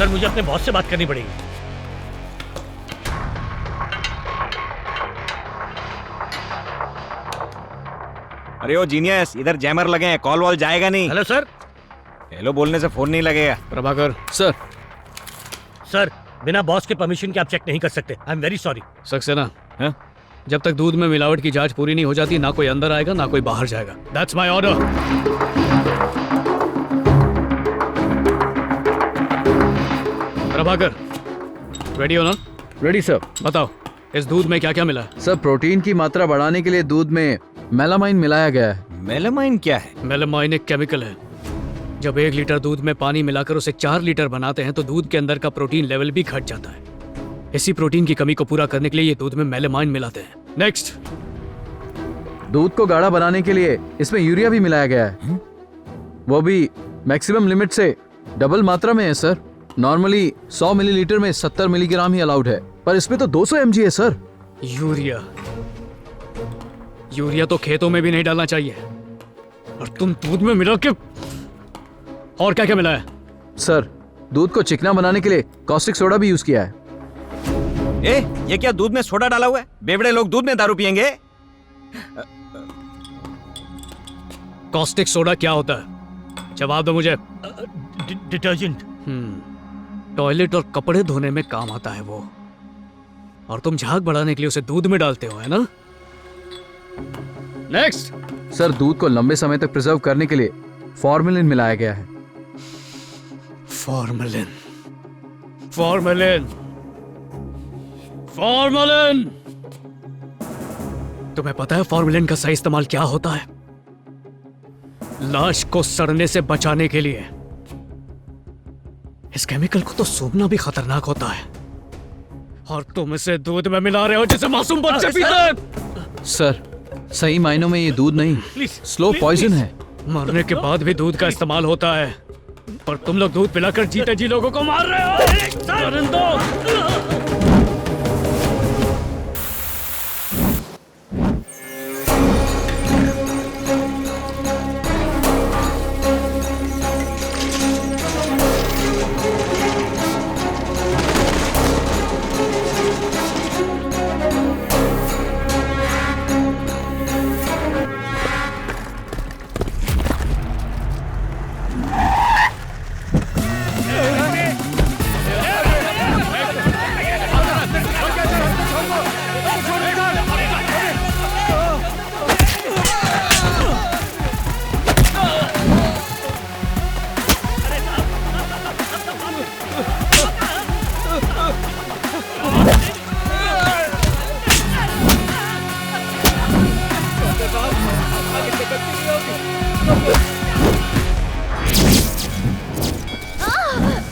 Sir मुझे अपने boss से बात करनी पड़ेगी। अरे ओ जीनियस, इधर जैमर लगे हैं, कॉल वॉल जाएगा नहीं। Hello sir. हेलो बोलने से फोन नहीं लगेगा। प्रभाकर सर। सर बिना बॉस के परमिशन के आप चेक नहीं कर सकते। I am very sorry. Saxena, हाँ? जब तक दूध में मिलावट की जांच पूरी नहीं हो जाती ना कोई अंदर आएगा ना कोई बाहर जाएगा। That's my order. Prabhakar ready हो ना? Ready sir. बताओ इस दूध में क्या क्या मिला है? सर प्रोटीन की मात्रा बढ़ाने के लिए दूध में मेलामाइन मिलाया गया है। मेलामाइन क्या है? मेलामाइन एक केमिकल है। जब 1 लीटर दूध में पानी मिलाकर उसे 4 लीटर बनाते हैं तो दूध के अंदर का प्रोटीन लेवल भी घट जाता है। इसी प्रोटीन की कमी को पूरा करने के लिए ये दूध में मेलामाइन मिलाते हैं। नेक्स्ट, दूध को गाढ़ा बनाने के लिए इसमें यूरिया भी मिलाया गया है। वो भी मैक्सिमम लिमिट से डबल मात्रा में है सर। नॉर्मली 100 मिलीलीटर में 70 मिलीग्राम ही अलाउड है, पर इसमें तो 200 mg है सर। यूरिया यूरिया तो खेतों में भी नहीं डालना चाहिए, और तुम दूध में मिला के। और क्या क्या मिला है? सर दूध को चिकना बनाने के लिए कॉस्टिक सोडा भी यूज किया है। ये क्या दूध में सोडा डाला हुआ है? बेवड़े लोग दूध में दारू पियेंगे? कॉस्टिक सोडा क्या होता है? जवाब दो मुझे। डिटर्जेंट। टॉयलेट और कपड़े धोने में काम आता है वो, और तुम झाग बढ़ाने के लिए उसे दूध में डालते हो, है ना? नेक्स्ट। सर दूध को लंबे समय तक प्रिजर्व करने के लिए फॉर्मेलिन मिलाया गया है। Formalin formalin formalin. तुम्हें पता है फॉर्मेलिन का सही इस्तेमाल क्या होता है? लाश को सड़ने से बचाने के लिए। इस केमिकल को तो सूंघना भी खतरनाक होता है, और तुम इसे दूध में मिला रहे हो जिसे मासूम बच्चे पीते हैं। सर सही मायनों में ये दूध नहीं, स्लो पॉइजन है। मरने के बाद भी दूध का इस्तेमाल होता है, पर तुम लोग दूध पिलाकर जीते जी लोगों को मार रहे हो। परिंदों!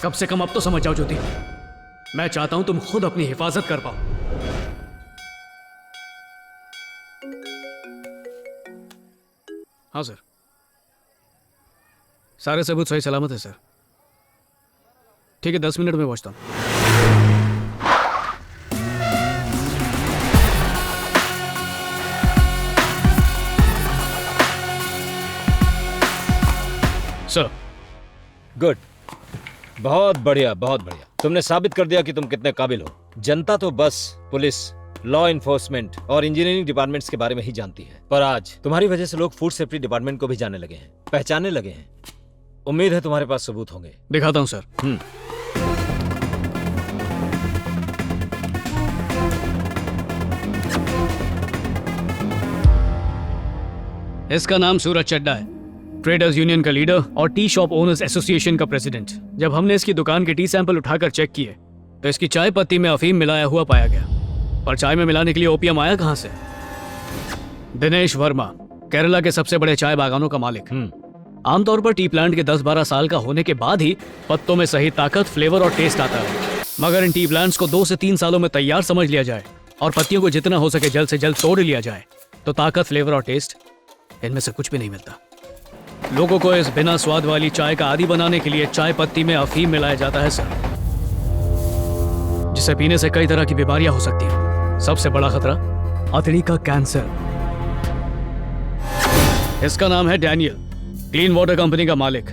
कम से कम अब तो समझ जाओ ज्योति, मैं चाहता हूं तुम खुद अपनी हिफाजत कर पाओ। हाँ सर, सारे सबूत सही सलामत है सर। ठीक है, 10 मिनट में पहुंचता हूं। सर। गुड, बहुत बढ़िया, बहुत बढ़िया। तुमने साबित कर दिया कि तुम कितने काबिल हो। जनता तो बस पुलिस, लॉ इन्फोर्समेंट और इंजीनियरिंग डिपार्टमेंट्स के बारे में ही जानती है, पर आज तुम्हारी वजह से लोग फूड सेफ्टी डिपार्टमेंट को भी जानने लगे हैं, पहचानने लगे हैं। उम्मीद है तुम्हारे पास सबूत होंगे। दिखाता हूं सर। इसका नाम सूरज चड्डा है, ट्रेडर्स यूनियन का लीडर और टी शॉप ओनर्स एसोसिएशन का प्रेसिडेंट। जब हमने इसकी दुकान के टी सैंपल उठाकर चेक किए तो इसकी चाय पत्ती में अफीम मिलाया हुआ पाया गया, पर चाय में मिलाने के लिए ओपियम आया कहां से? दिनेश वर्मा, केरला के सबसे बड़े चाय बागानों का मालिक। आमतौर पर टी प्लांट के 10-12 साल का होने के बाद ही पत्तों में सही ताकत, फ्लेवर और टेस्ट आता है, मगर इन टी प्लांट्स को 2 से 3 सालों में तैयार समझ लिया जाए और पत्तियों को जितना हो सके जल्द से जल्द तोड़ लिया जाए तो ताकत, फ्लेवर और टेस्ट इनमें से कुछ भी नहीं मिलता। लोगों को इस बिना स्वाद वाली चाय का आदी बनाने के लिए चाय पत्ती में अफीम मिलाया जाता है सर, जिसे पीने से कई तरह की बीमारियां हो सकती हैं। सबसे बड़ा खतरा अतड़ी का कैंसर। इसका नाम है डैनियल, क्लीन वाटर कंपनी का मालिक।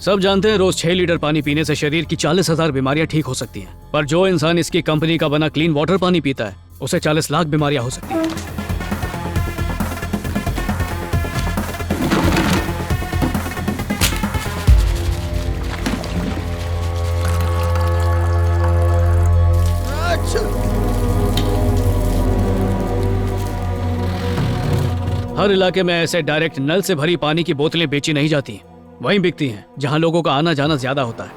सब जानते हैं रोज 6 लीटर पानी पीने से शरीर की 40,000 बीमारियां ठीक हो सकती हैं। पर जो इंसान इसकी कंपनी का बना क्लीन वाटर पानी पीता है उसे 40 लाख बीमारियां हो सकती हैं। हर इलाके में ऐसे डायरेक्ट नल से भरी पानी की बोतलें बेची नहीं जाती, वहीं बिकती हैं जहां लोगों का आना जाना ज्यादा होता है।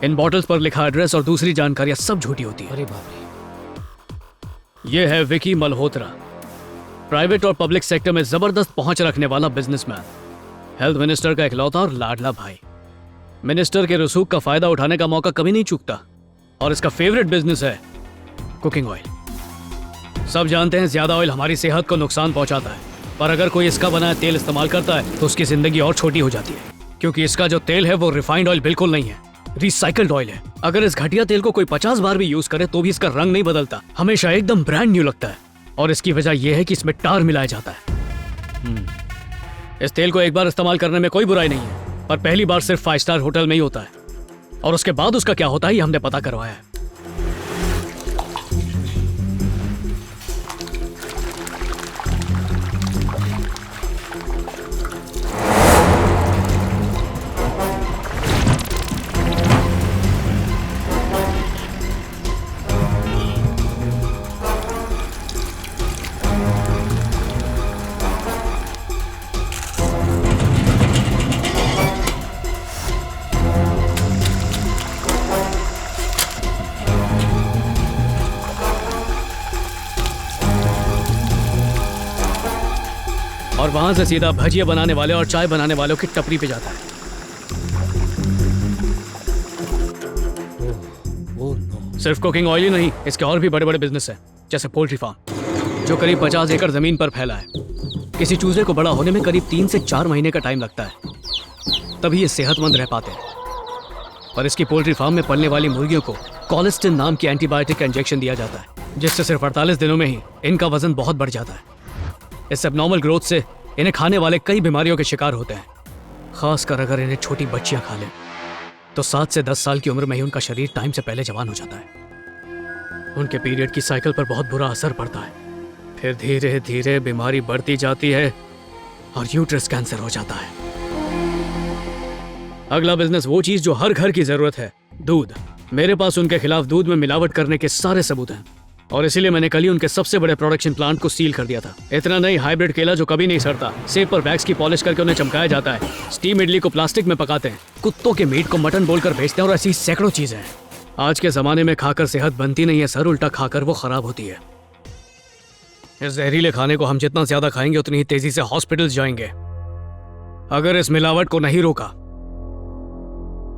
इन बॉटल्स पर लिखा एड्रेस और दूसरी जानकारियां सब झूठी होती है। अरे बाप रे। ये है विकी मल्होत्रा, प्राइवेट और पब्लिक सेक्टर में जबरदस्त पहुंच रखने वाला बिजनेसमैन, हेल्थ मिनिस्टर का इकलौता और लाडला भाई। मिनिस्टर के रसूख का फायदा उठाने का मौका कभी नहीं चूकता और इसका फेवरेट बिजनेस है कुकिंग ऑयल। सब जानते हैं ज्यादा ऑयल हमारी सेहत को नुकसान पहुंचाता है, पर अगर कोई इसका बनाया तेल इस्तेमाल करता है तो उसकी जिंदगी और छोटी हो जाती है, क्योंकि इसका जो तेल है वो रिफाइंड ऑयल बिल्कुल नहीं है, रिसाइकल्ड ऑयल है। अगर इस घटिया तेल को कोई 50 बार भी यूज करे तो भी इसका रंग नहीं बदलता, हमेशा एकदम ब्रांड न्यू लगता है। और इसकी वजह यह है कि इसमें टार मिलाया जाता है। इस तेल को एक बार इस्तेमाल करने में कोई बुराई नहीं है, पर पहली बार सिर्फ 5 स्टार होटल में ही होता है, और उसके बाद उसका क्या होता है ये हमने पता करवाया है। और वहां से सीधा भजिया बनाने वाले और चाय बनाने वालों की टपरी पे जाता है। सिर्फ कुकिंग ऑयल ही नहीं, इसके और भी बड़े बड़े बिजनेस हैं, जैसे पोल्ट्री फार्म जो करीब 50 एकड़ जमीन पर फैला है। किसी चूजे को बड़ा होने में करीब 3 से 4 महीने का टाइम लगता है, तभी ये सेहतमंद रह पाते हैं। पर इसकी पोल्ट्री फार्म में पलने वाली मुर्गियों को कोलेस्टिन नाम की एंटीबायोटिक का इंजेक्शन दिया जाता है, जिससे सिर्फ 48 दिनों में ही इनका वजन बहुत बढ़ जाता है। इस एबनॉर्मल ग्रोथ से इन्हें खाने वाले कई बीमारियों के शिकार होते हैं, खासकर अगर इन्हें छोटी बच्चियां खा लें तो 7 से 10 साल की उम्र में ही उनका शरीर टाइम से पहले जवान हो जाता है। उनके पीरियड की साइकिल पर बहुत बुरा असर पड़ता है, फिर धीरे धीरे बीमारी बढ़ती जाती है और यूट्रस कैंसर हो जाता है। अगला बिजनेस वो चीज जो हर घर की जरूरत है, दूध। मेरे पास उनके खिलाफ दूध में मिलावट करने के सारे सबूत हैं, और इसीलिए मैंने कल ही उनके सबसे बड़े प्रोडक्शन प्लांट को सील कर दिया था। इतना नहीं, हाइब्रिड केला जो कभी नहीं सड़ता, सेब पर वैक्स की पॉलिश करके उन्हें चमकाया जाता है, स्टीम इडली को प्लास्टिक में पकाते हैं, कुत्तों के मीट को मटन बोलकर बेचते हैं, और ऐसी सैकड़ों चीजें हैं। आज के जमाने में खाकर सेहत बनती नहीं है सर, उल्टा खाकर वो खराब होती है। इस जहरीले खाने को हम जितना ज्यादा खाएंगे उतनी ही तेजी से हॉस्पिटल जाएंगे। अगर इस मिलावट को नहीं रोका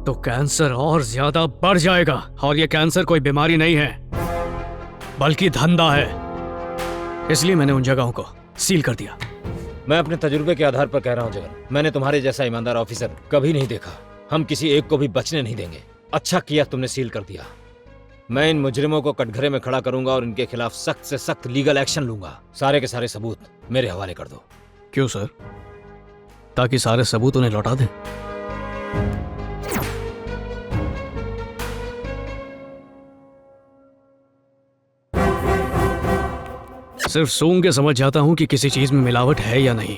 तो कैंसर और ज्यादा बढ़ जाएगा, और ये कैंसर कोई बीमारी नहीं है बल्कि धंधा है। इसलिए मैंने उन जगहों को सील कर दिया। मैं अपने तजुर्बे के आधार पर कह रहा हूँ जगन, मैंने तुम्हारे जैसा ईमानदार ऑफिसर कभी नहीं देखा। हम किसी एक को भी बचने नहीं देंगे। अच्छा किया तुमने सील कर दिया। मैं इन मुजरिमों को कटघरे में खड़ा करूंगा और इनके खिलाफ सख्त से सख्त लीगल एक्शन लूंगा। सारे के सारे सबूत मेरे हवाले कर दो। क्यों सर? ताकि सारे सबूत उन्हें लौटा दें। सिर्फ सूंघ के समझ जाता हूं कि किसी चीज में मिलावट है या नहीं।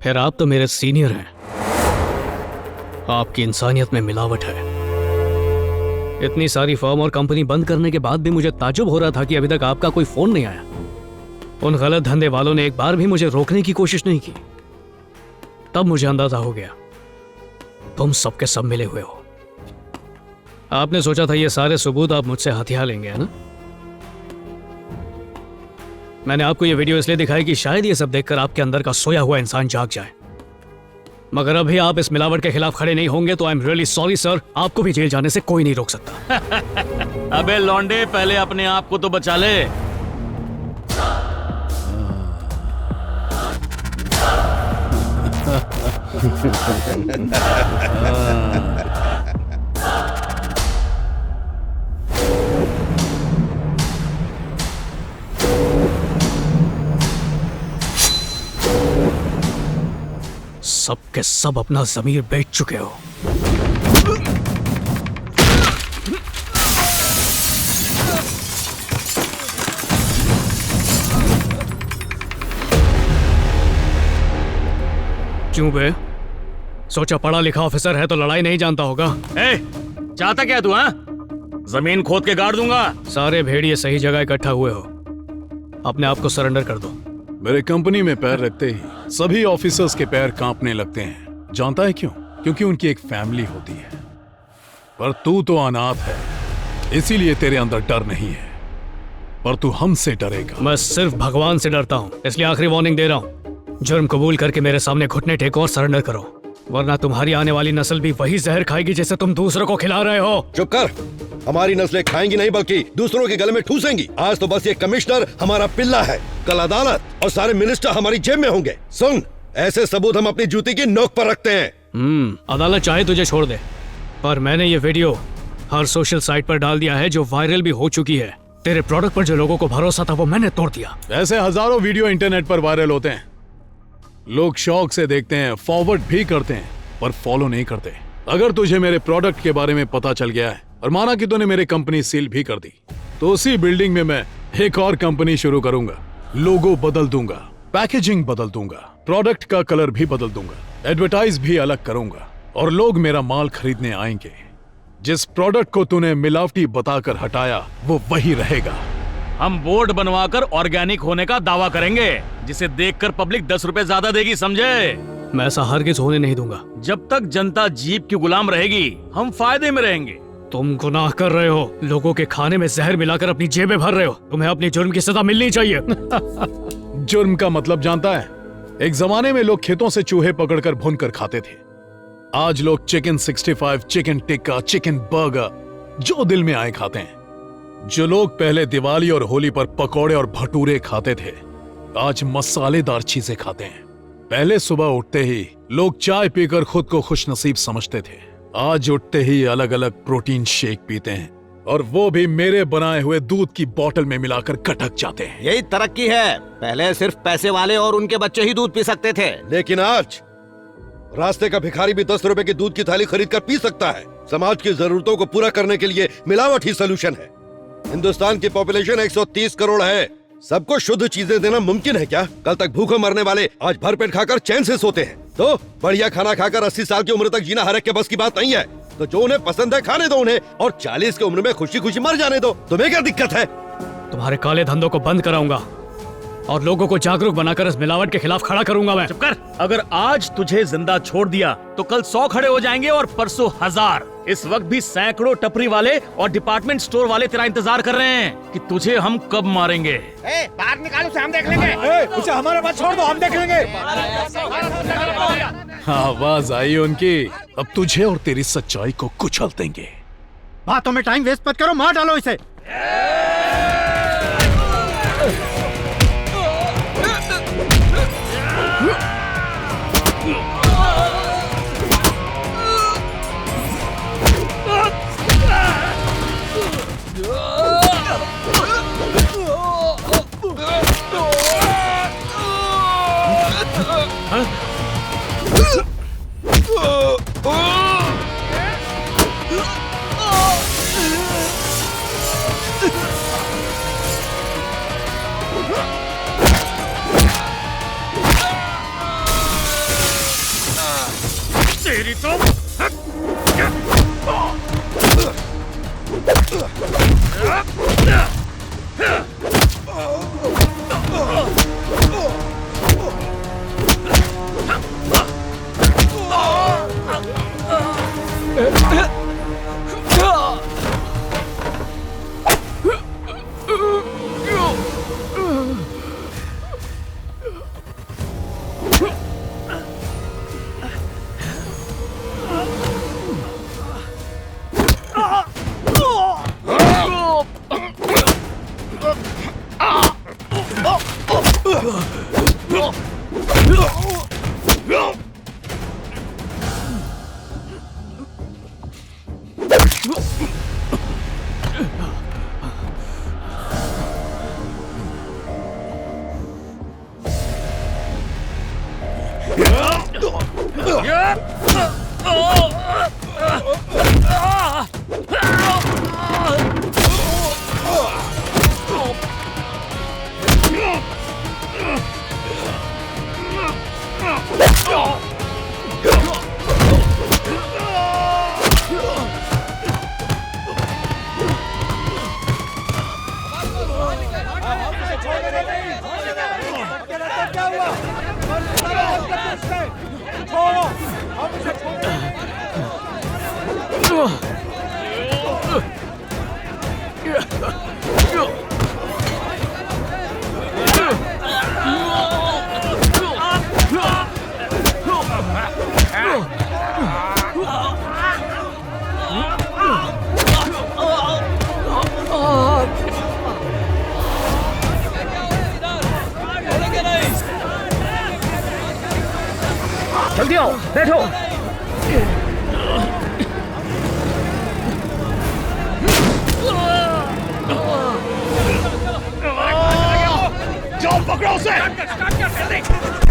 फिर आप तो मेरे सीनियर हैं, आपकी इंसानियत में मिलावट है। इतनी सारी फर्म और कंपनी बंद करने के बाद भी मुझे ताज्जुब हो रहा था कि अभी तक आपका कोई फोन नहीं आया। उन गलत धंधे वालों ने एक बार भी मुझे रोकने की कोशिश नहीं की। तब मुझे अंदाजा हो गया तुम सबके सब मिले हुए हो। आपने सोचा था ये सारे सबूत आप मुझसे हथिया लेंगे, है ना? मैंने आपको ये वीडियो इसलिए दिखाई कि शायद ये सब देखकर आपके अंदर का सोया हुआ इंसान जाग जाए। मगर अभी आप इस मिलावट के खिलाफ खड़े नहीं होंगे तो I am really sorry sir, आपको भी जेल जाने से कोई नहीं रोक सकता। अबे लौंडे, पहले अपने आप को तो बचा ले। सब के सब अपना जमीर बेच चुके हो। क्यों बे? सोचा पढ़ा लिखा ऑफिसर है तो लड़ाई नहीं जानता होगा। ए, चाहता क्या तू? हाँ, जमीन खोद के गाड़ दूंगा। सारे भेड़िए सही जगह इकट्ठा हुए हो, अपने आप को सरेंडर कर दो। मेरे कंपनी में पैर रखते ही सभी ऑफिसर्स के पैर कांपने लगते हैं। जानता है क्यों? क्योंकि उनकी एक फैमिली होती है। पर तू तो अनाथ है, इसीलिए तेरे अंदर डर नहीं है। पर तू हमसे डरेगा। मैं सिर्फ भगवान से डरता हूँ, इसलिए आखिरी वार्निंग दे रहा हूँ। जुर्म कबूल करके मेरे सामने घुटने टेको और सरेंडर करो, वरना तुम्हारी आने वाली नस्ल भी वही जहर खाएगी जिसे तुम दूसरों को खिला रहे हो। चुप कर। हमारी नस्लें खाएंगी नहीं बल्कि दूसरों के गले में ठूसेंगी। आज तो बस ये कमिश्नर हमारा पिल्ला है, कल अदालत और सारे मिनिस्टर हमारी जेब में होंगे। सुन, ऐसे सबूत हम अपनी जूती की नोक पर रखते हैं। अदालत चाहे तुझे छोड़ दे, पर मैंने ये वीडियो हर सोशल साइट पर डाल दिया है जो वायरल भी हो चुकी है। तेरे प्रोडक्ट पर जो लोगों को भरोसा था वो मैंने तोड़ दिया। ऐसे हजारों वीडियो इंटरनेट पर वायरल होते हैं। लोग शौक से देखते हैं, फॉरवर्ड भी करते हैं, पर फॉलो नहीं करते। अगर तुझे मेरे प्रोडक्ट के बारे में पता चल गया है और माना कि तूने मेरी कंपनी सील भी कर दी, तो उसी बिल्डिंग में मैं एक और कंपनी शुरू करूंगा। लोगो बदल दूंगा, पैकेजिंग बदल दूंगा, प्रोडक्ट का कलर भी बदल दूंगा, एडवर्टाइज भी अलग करूंगा और लोग मेरा माल खरीदने आएंगे। जिस प्रोडक्ट को तूने मिलावटी बताकर हटाया वो वही रहेगा। हम बोर्ड बनवाकर ऑर्गेनिक होने का दावा करेंगे, जिसे देखकर पब्लिक 10 रुपए ज्यादा देगी, समझे? मैं ऐसा हरगिज होने नहीं दूंगा। जब तक जनता जीप की गुलाम रहेगी, हम फायदे में रहेंगे। तुम गुनाह कर रहे हो, लोगों के खाने में जहर मिलाकर अपनी जेबें भर रहे हो। तुम्हें अपनी जुर्म की सजा मिलनी चाहिए। जुर्म का मतलब जानता है? एक जमाने में लोग खेतों से चूहे पकड़कर भूनकर खाते थे। आज लोग chicken 65, chicken tikka, chicken burger जो दिल में आए खाते हैं। जो लोग पहले दिवाली और होली पर पकौड़े और भटूरे खाते थे, आज मसालेदार चीजें खाते हैं। पहले सुबह उठते ही लोग चाय पीकर खुद को खुशनसीब समझते थे, आज उठते ही अलग अलग प्रोटीन शेक पीते हैं, और वो भी मेरे बनाए हुए दूध की बोतल में मिलाकर कटक जाते हैं। यही तरक्की है। पहले सिर्फ पैसे वाले और उनके बच्चे ही दूध पी सकते थे, लेकिन आज रास्ते का भिखारी भी 10 रुपए की दूध की थाली खरीद कर पी सकता है। समाज की जरूरतों को पूरा करने के लिए मिलावट ही सोल्यूशन है। हिंदुस्तान की पॉपुलेशन 130 करोड़ है। सबको शुद्ध चीजें देना मुमकिन है क्या? कल तक भूखे मरने वाले आज भरपेट खाकर चैन से सोते हैं। तो बढ़िया खाना खाकर 80 साल की उम्र तक जीना हर एक के बस की बात नहीं है। तो जो उन्हें पसंद है खाने दो उन्हें, और 40 की उम्र में खुशी खुशी मर जाने दो। तुम्हें क्या दिक्कत है? तुम्हारे काले धंधों को बंद कराऊंगा और लोगों को जागरूक बनाकर इस मिलावट के खिलाफ खड़ा करूंगा मैं। चुप कर। अगर आज तुझे जिंदा छोड़ दिया तो कल 100 खड़े हो जाएंगे और परसों 1000। इस वक्त भी सैकड़ों टपरी वाले और डिपार्टमेंट स्टोर वाले तेरा इंतजार कर रहे हैं कि तुझे हम कब मारेंगे। बाहर निकालो से हम देख लेंगे। उसे हमारे पास छोड़ दो, हम देख लेंगे। आवाज आई उनकी। अब तुझे और तेरी सच्चाई को कुचल देंगे। बातों में टाइम वेस्ट मत करो, मार डालो इसे। तेरी तो जल्दी आओ, बैठो। जाओ पकड़ो उसे।